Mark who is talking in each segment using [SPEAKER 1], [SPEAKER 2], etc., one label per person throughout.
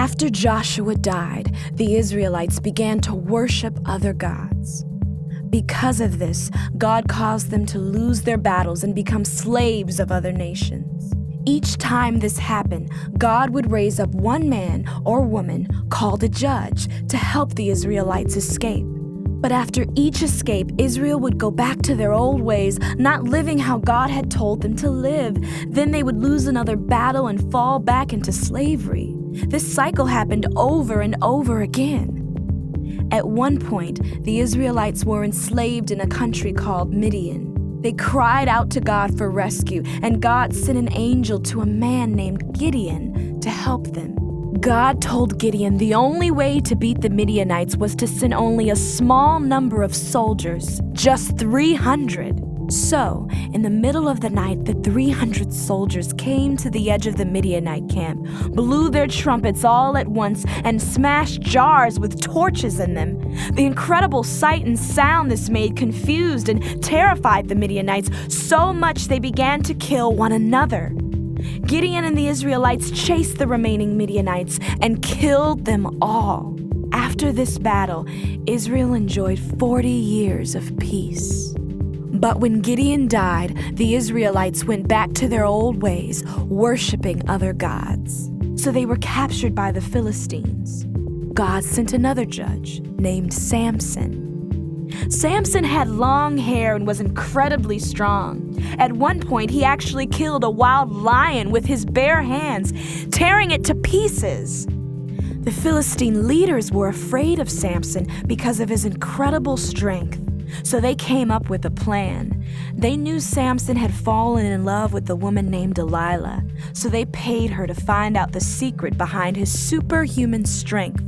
[SPEAKER 1] After Joshua died, the Israelites began to worship other gods. Because of this, God caused them to lose their battles and become slaves of other nations. Each time this happened, God would raise up one man or woman called a judge to help the Israelites escape. But after each escape, Israel would go back to their old ways, not living how God had told them to live. Then they would lose another battle and fall back into slavery. This cycle happened over and over again. At one point, the Israelites were enslaved in a country called Midian. They cried out to God for rescue, and God sent an angel to a man named Gideon to help them. God told Gideon the only way to beat the Midianites was to send only a small number of soldiers, just 300. So, in the middle of the night, the 300 soldiers came to the edge of the Midianite camp, blew their trumpets all at once, and smashed jars with torches in them. The incredible sight and sound this made confused and terrified the Midianites so much they began to kill one another. Gideon and the Israelites chased the remaining Midianites and killed them all. After this battle, Israel enjoyed 40 years of peace. But when Gideon died, the Israelites went back to their old ways, worshiping other gods. So they were captured by the Philistines. God sent another judge named Samson. Samson had long hair and was incredibly strong. At one point, he actually killed a wild lion with his bare hands, tearing it to pieces. The Philistine leaders were afraid of Samson because of his incredible strength. So they came up with a plan. They knew Samson had fallen in love with a woman named Delilah, so they paid her to find out the secret behind his superhuman strength.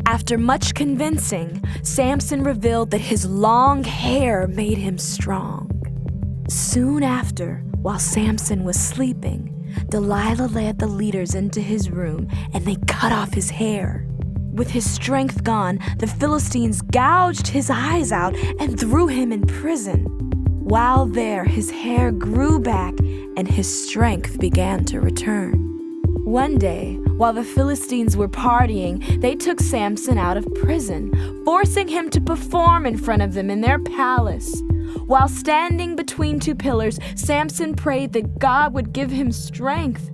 [SPEAKER 1] After much convincing, Samson revealed that his long hair made him strong. Soon after, while Samson was sleeping, Delilah led the leaders into his room and they cut off his hair. With his strength gone, the Philistines gouged his eyes out and threw him in prison. While there, his hair grew back and his strength began to return. One day, while the Philistines were partying, they took Samson out of prison, forcing him to perform in front of them in their palace. While standing between two pillars, Samson prayed that God would give him strength.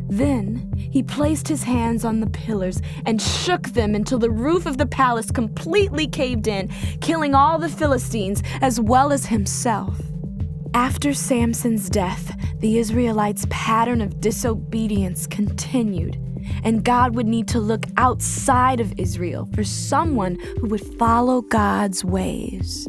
[SPEAKER 1] Then he placed his hands on the pillars and shook them until the roof of the palace completely caved in, killing all the Philistines as well as himself. After Samson's death, the Israelites' pattern of disobedience continued, and God would need to look outside of Israel for someone who would follow God's ways.